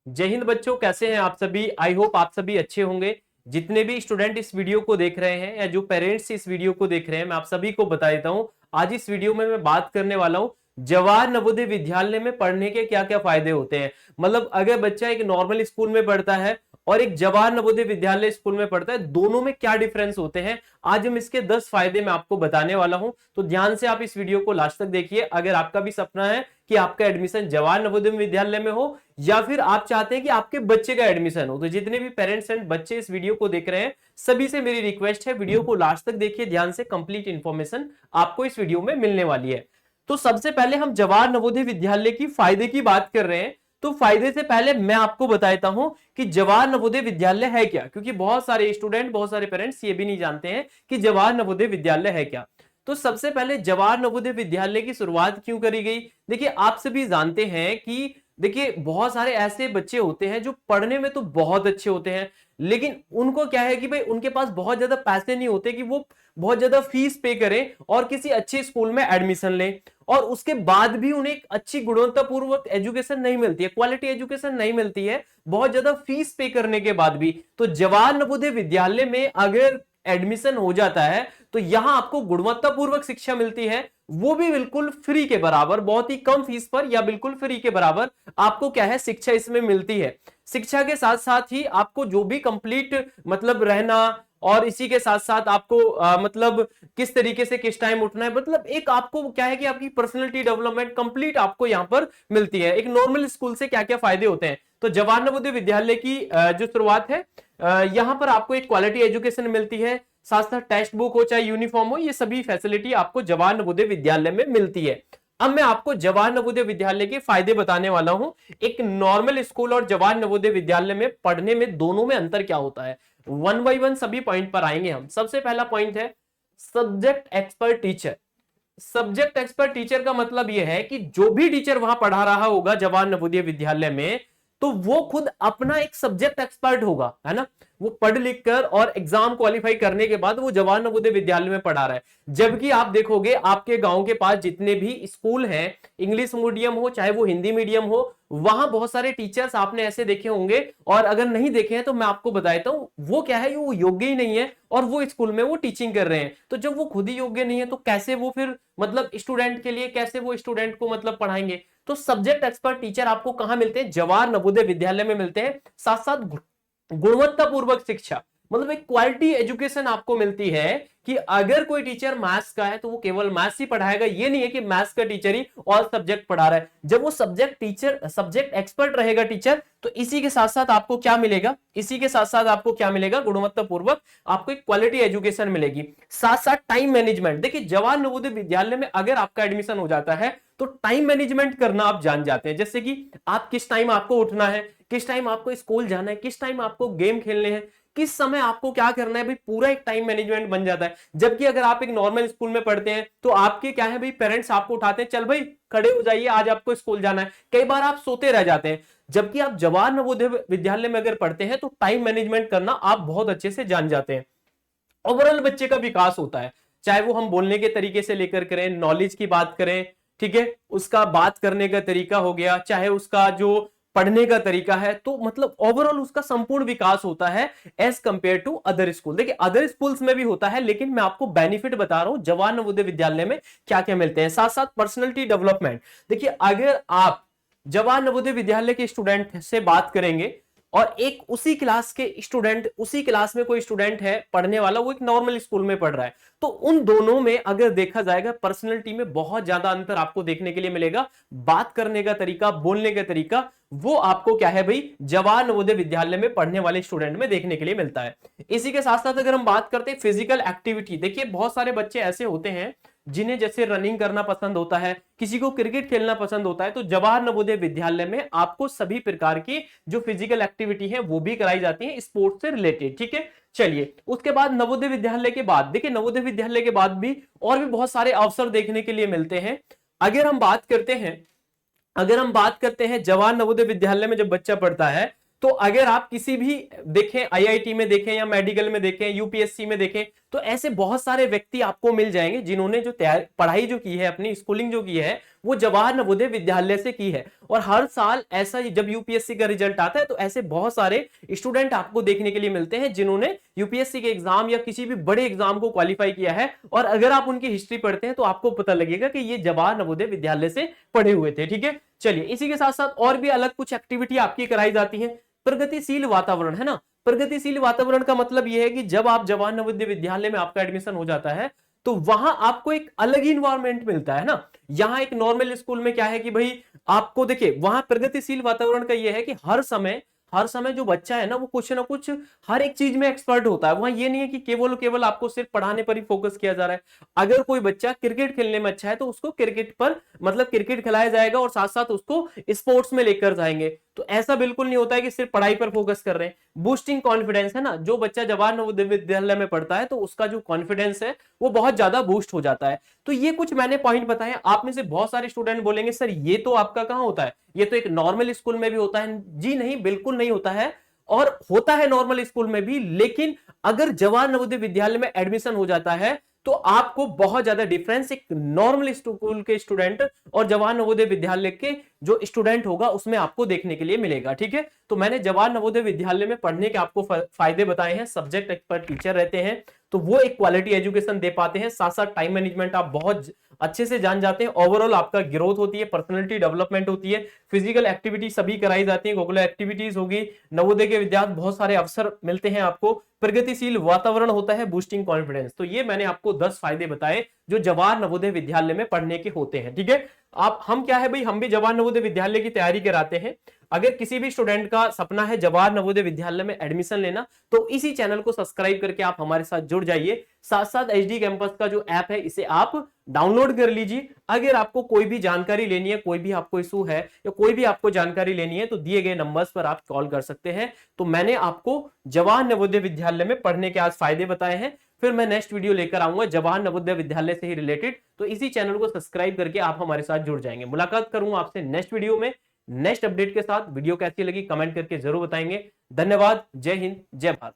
जय हिंद बच्चों, कैसे हैं आप सभी। आई होप आप सभी अच्छे होंगे। जितने भी स्टूडेंट इस वीडियो को देख रहे हैं या जो पेरेंट्स इस वीडियो को देख रहे हैं, मैं आप सभी को बता देता हूं आज इस वीडियो में मैं बात करने वाला हूं जवाहर नवोदय विद्यालय में पढ़ने के क्या क्या फायदे होते हैं। मतलब अगर बच्चा एक नॉर्मल स्कूल में पढ़ता है और एक जवाहर नवोदय विद्यालय स्कूल में पढ़ता है, दोनों में क्या डिफरेंस होते हैं, आज हम इसके 10 फायदे मैं आपको बताने वाला हूं। तो ध्यान से आप इस वीडियो को लास्ट तक देखिए। अगर आपका भी सपना है कि आपका एडमिशन जवाहर नवोदय विद्यालय में हो या फिर आप चाहते हैं कि आपके बच्चे का एडमिशन हो, तो जितने भी पेरेंट्स एंड बच्चे इस वीडियो को देख रहे हैं सभी से मेरी रिक्वेस्ट है, वीडियो को लास्ट तक देखिए ध्यान से। कंप्लीट इंफॉर्मेशन आपको इस वीडियो में मिलने वाली है। तो सबसे पहले हम जवाहर नवोदय विद्यालय की फायदे की बात कर रहे हैं। तो फायदे से पहले मैं आपको बताता हूं कि जवाहर नवोदय विद्यालय है क्या, क्योंकि बहुत सारे स्टूडेंट, बहुत सारे पेरेंट्स ये भी नहीं जानते हैं कि जवाहर नवोदय विद्यालय है क्या। तो सबसे पहले जवाहर नवोदय विद्यालय की शुरुआत क्यों करी गई। देखिए आप सभी जानते हैं कि देखिए बहुत सारे ऐसे बच्चे होते हैं जो पढ़ने में तो बहुत अच्छे होते हैं, लेकिन उनको क्या है कि भाई उनके पास बहुत ज्यादा पैसे नहीं होते कि वो बहुत ज्यादा फीस पे करें और किसी अच्छे स्कूल में एडमिशन लें, और उसके बाद भी उन्हें एक अच्छी गुणवत्तापूर्वक एजुकेशन नहीं मिलती है, क्वालिटी एजुकेशन नहीं मिलती है, बहुत ज्यादा फीस पे करने के बाद भी। तो जवाहर नवोदय विद्यालय में अगर एडमिशन हो जाता है तो यहां आपको गुणवत्तापूर्वक शिक्षा मिलती है, वो भी बिल्कुल फ्री के बराबर, बहुत ही कम फीस पर या बिल्कुल फ्री के बराबर आपको क्या है शिक्षा इसमें मिलती है। शिक्षा के साथ साथ ही आपको जो भी कंप्लीट मतलब रहना, और इसी के साथ साथ आपको मतलब किस तरीके से किस टाइम उठना है, मतलब एक आपको क्या है कि आपकी पर्सनैलिटी डेवलपमेंट कंप्लीट आपको यहां पर मिलती है। एक नॉर्मल स्कूल से क्या क्या फायदे होते हैं। तो जवाहर नवोदय विद्यालय की जो शुरुआत है, यहां पर आपको एक क्वालिटी एजुकेशन मिलती है, साथ साथ टेक्स्ट बुक हो चाहे यूनिफॉर्म हो, ये सभी फैसिलिटी आपको जवाहर नवोदय विद्यालय में मिलती है। अब मैं आपको जवाहर नवोदय विद्यालय के फायदे बताने वाला हूं। एक नॉर्मल स्कूल और जवाहर नवोदय विद्यालय में पढ़ने में दोनों में अंतर क्या होता है, वन बाई वन सभी पॉइंट पर आएंगे हम। सबसे पहला पॉइंट है subject expert teacher. Subject expert teacher का मतलब यह है कि जो भी टीचर वहां पढ़ा रहा होगा जवाहर नवोदय विद्यालय में, तो वो खुद अपना एक सब्जेक्ट एक्सपर्ट होगा, है ना। वो पढ़ लिख कर और एग्जाम क्वालिफाई करने के बाद वो जवाहर नवोदय विद्यालय में पढ़ा रहा है। जबकि आप देखोगे आपके गांव के पास जितने भी स्कूल हैं, इंग्लिश मीडियम हो चाहे वो हिंदी मीडियम हो, वहां बहुत सारे टीचर्स आपने ऐसे देखे होंगे, और अगर नहीं देखे हैं तो मैं आपको बताता हूं वो क्या है, वो योग्य ही नहीं है और वो स्कूल में वो टीचिंग कर रहे हैं। तो जब वो खुद ही योग्य नहीं है तो कैसे वो फिर मतलब स्टूडेंट के लिए कैसे वो स्टूडेंट को मतलब पढ़ाएंगे। तो सब्जेक्ट एक्सपर्ट टीचर आपको कहां मिलते हैं, जवाहर नवोदय विद्यालय में मिलते हैं। साथ साथ गुणवत्तापूर्वक शिक्षा, मतलब एक क्वालिटी एजुकेशन आपको मिलती है कि अगर कोई टीचर मैथ्स का है तो वो केवल मैथ्स ही पढ़ाएगा, ये नहीं है कि मैथ्स का टीचर ही और सब्जेक्ट पढ़ा रहा है। जब वो सब्जेक्ट टीचर, सब्जेक्ट एक्सपर्ट रहेगा टीचर, तो इसी के साथ साथ आपको क्या मिलेगा, इसी के साथ साथ आपको क्या मिलेगा, गुणवत्तापूर्वक आपको एक क्वालिटी एजुकेशन मिलेगी। साथ साथ टाइम मैनेजमेंट। देखिए जवाहर नवोदय विद्यालय में अगर आपका एडमिशन हो जाता है तो टाइम मैनेजमेंट करना आप जान जाते हैं, जैसे कि आप किस टाइम आपको उठना है, किस टाइम आपको स्कूल जाना है, किस टाइम आपको गेम खेलने हैं, किस समय आपको क्या करना है, भाई पूरा एक टाइम मैनेजमेंट बन जाता है। जबकि अगर आप एक नॉर्मल स्कूल में पढ़ते हैं तो आपके क्या है भाई, पेरेंट्स आपको उठाते हैं, चल भाई खड़े हो जाइए आज आपको स्कूल जाना है, कई बार आप सोते रह जाते हैं। जबकि आप जवाहर नवोदय विद्यालय में अगर पढ़ते हैं तो टाइम मैनेजमेंट करना आप बहुत अच्छे से जान जाते हैं। ओवरऑल बच्चे का विकास होता है, चाहे वो हम बोलने के तरीके से लेकर करें, नॉलेज की बात करें, ठीक है, उसका बात करने का तरीका हो गया, चाहे उसका जो पढ़ने का तरीका है, तो मतलब ओवरऑल उसका संपूर्ण विकास होता है as compare to other school. देखिए अदर स्कूल्स में भी होता है, लेकिन मैं आपको बेनिफिट बता रहा हूं जवाहर नवोदय विद्यालय में क्या क्या मिलते हैं। साथ साथ पर्सनैलिटी डेवलपमेंट। देखिए अगर आप जवाहर नवोदय विद्यालय के स्टूडेंट से बात करेंगे और एक उसी क्लास के स्टूडेंट, उसी क्लास में कोई स्टूडेंट है पढ़ने वाला, वो एक नॉर्मल स्कूल में पढ़ रहा है, तो उन दोनों में अगर देखा जाएगा पर्सनैलिटी में बहुत ज्यादा अंतर आपको देखने के लिए मिलेगा। बात करने का तरीका, बोलने का तरीका, वो आपको क्या है भाई जवाहर नवोदय विद्यालय में पढ़ने वाले स्टूडेंट में देखने के लिए मिलता है। इसी के साथ साथ अगर हम बात करते हैं फिजिकल एक्टिविटी, देखिए बहुत सारे बच्चे ऐसे होते हैं जिन्हें जैसे रनिंग करना पसंद होता है, किसी को क्रिकेट खेलना पसंद होता है, तो जवाहर नवोदय विद्यालय में आपको सभी प्रकार की जो फिजिकल एक्टिविटी है वो भी कराई जाती है स्पोर्ट्स से रिलेटेड, ठीक है। चलिए उसके बाद नवोदय विद्यालय के बाद, देखिए नवोदय विद्यालय के बाद भी और भी बहुत सारे अवसर देखने के लिए मिलते हैं। अगर हम बात करते हैं, अगर हम बात करते हैं जवाहर नवोदय विद्यालय में जब बच्चा पढ़ता है, तो अगर आप किसी भी देखें, आईआईटी में देखें या मेडिकल में देखें, यूपीएससी में देखें, तो ऐसे बहुत सारे व्यक्ति आपको मिल जाएंगे जिन्होंने जो पढ़ाई जो की है, अपनी स्कूलिंग जो की है, वो जवाहर नवोदय विद्यालय से की है। और हर साल ऐसा ही जब यूपीएससी का रिजल्ट आता है तो ऐसे बहुत सारे स्टूडेंट आपको देखने के लिए मिलते हैं जिन्होंने यूपीएससी के एग्जाम या किसी भी बड़े एग्जाम को क्वालिफाई किया है। और अगर आप उनकी हिस्ट्री पढ़ते हैं तो आपको पता लगेगा कि ये जवाहर नवोदय विद्यालय से पढ़े हुए थे। ठीक है, चलिए इसी के साथ साथ और भी अलग कुछ एक्टिविटी आपकी कराई जाती है। प्रगतिशील वातावरण है ना, प्रगतिशील वातावरण का मतलब यह है कि जब आप जवाहर नवोदय विद्यालय में आपका एडमिशन हो जाता है तो वहां आपको एक अलग ही इन्वायरमेंट मिलता है ना। यहां एक नॉर्मल स्कूल में क्या है कि भाई आपको देखिए वहां प्रगतिशील वातावरण का यह है कि हर समय जो बच्चा है ना वो कुछ ना कुछ हर एक चीज में एक्सपर्ट होता है। वहां ये नहीं है कि केवल आपको सिर्फ पढ़ाने पर ही फोकस किया जा रहा है। अगर कोई बच्चा क्रिकेट खेलने में अच्छा है तो उसको क्रिकेट पर मतलब क्रिकेट खिलाया जाएगा और साथ साथ उसको स्पोर्ट्स में लेकर जाएंगे। तो ऐसा बिल्कुल नहीं होता है कि सिर्फ पढ़ाई पर फोकस कर रहे हैं। बूस्टिंग कॉन्फिडेंस है ना, जो बच्चा जवाहर नवोदय विद्यालय में पढ़ता है तो उसका जो कॉन्फिडेंस है वो बहुत ज्यादा बूस्ट हो जाता है। तो ये कुछ मैंने पॉइंट बताए। आप में से बहुत सारे स्टूडेंट बोलेंगे सर ये तो आपका कहां होता है, ये तो एक नॉर्मल स्कूल में भी होता है। जी नहीं, बिल्कुल नहीं होता है। और होता है नॉर्मल स्कूल में भी, लेकिन अगर जवाहर नवोदय विद्यालय में एडमिशन हो जाता है तो आपको बहुत ज्यादा डिफरेंस एक नॉर्मल स्कूल के स्टूडेंट और जवाहर नवोदय विद्यालय के जो स्टूडेंट होगा उसमें आपको देखने के लिए मिलेगा। ठीक है, तो मैंने जवाहर नवोदय विद्यालय में पढ़ने के आपको फायदे बताए हैं। सब्जेक्ट एक्सपर्ट टीचर रहते हैं तो वो एक क्वालिटी एजुकेशन दे पाते हैं, साथ साथ टाइम मैनेजमेंट आप बहुत अच्छे से जान जाते हैं। ओवरऑल आपका ग्रोथ होती है, पर्सनैलिटी डेवलपमेंट होती है, फिजिकल एक्टिविटी सभी कराई जाती है, कोकुलर एक्टिविटीज होगी। नवोदय के विद्यार्थी बहुत सारे अवसर मिलते हैं आपको, प्रगतिशील वातावरण होता है, बूस्टिंग कॉन्फिडेंस। तो ये मैंने आपको 10 फायदे बताए जो जवाहर नवोदय विद्यालय में पढ़ने के होते हैं। ठीक है, आप हम क्या है भाई, हम भी जवाहर नवोदय विद्यालय की तैयारी कराते हैं। अगर किसी भी स्टूडेंट का सपना है जवाहर नवोदय विद्यालय में एडमिशन लेना तो इसी चैनल को सब्सक्राइब करके आप हमारे साथ जुड़ जाइए। साथ साथ एचडी कैंपस का जो ऐप है इसे आप डाउनलोड कर लीजिए। अगर आपको कोई भी जानकारी लेनी है, कोई भी आपको इशू है या कोई भी आपको जानकारी लेनी है तो दिए गए नंबर्स पर आप कॉल कर सकते हैं। तो मैंने आपको जवाहर नवोदय विद्यालय में पढ़ने के आज फायदे बताए हैं, फिर मैं नेक्स्ट वीडियो लेकर आऊंगा जवाहर नवोदय विद्यालय से ही रिलेटेड। तो इसी चैनल को सब्सक्राइब करके आप हमारे साथ जुड़ जाएंगे। मुलाकात करूंगा आपसे नेक्स्ट वीडियो में नेक्स्ट अपडेट के साथ। वीडियो कैसी लगी कमेंट करके जरूर बताएंगे। धन्यवाद, जय हिंद, जय भारत।